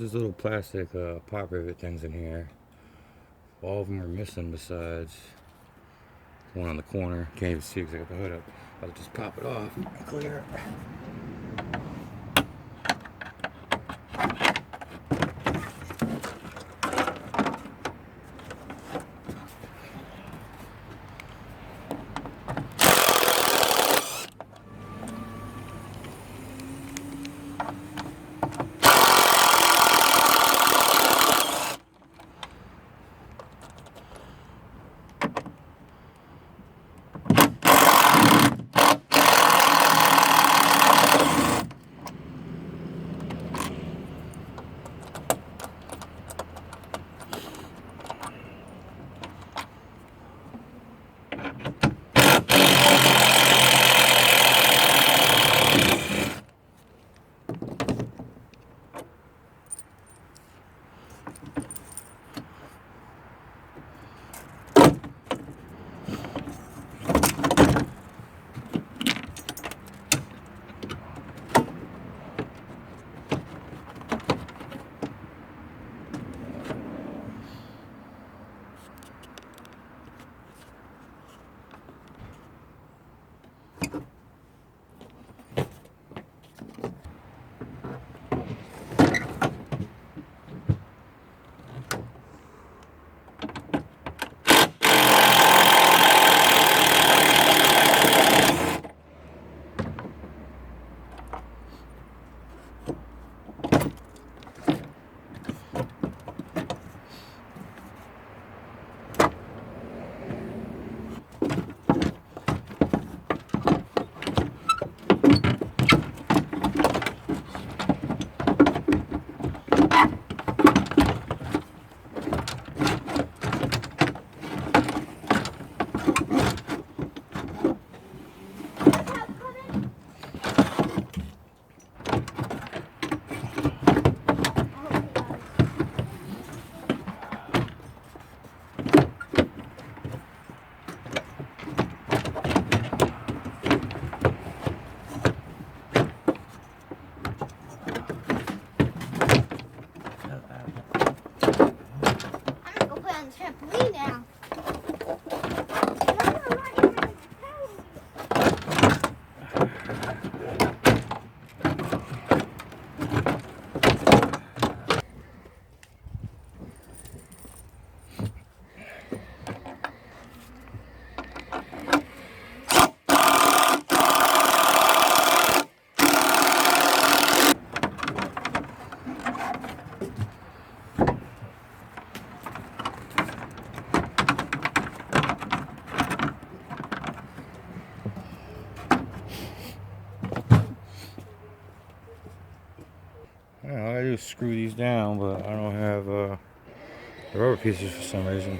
these little plastic pop rivet things in here. All of them are missing besides one on the corner. Can't even see because I got the hood up. I'll just pop it off and clear it. Trampoline now. All I do is screw these down, but I don't have the rubber pieces for some reason.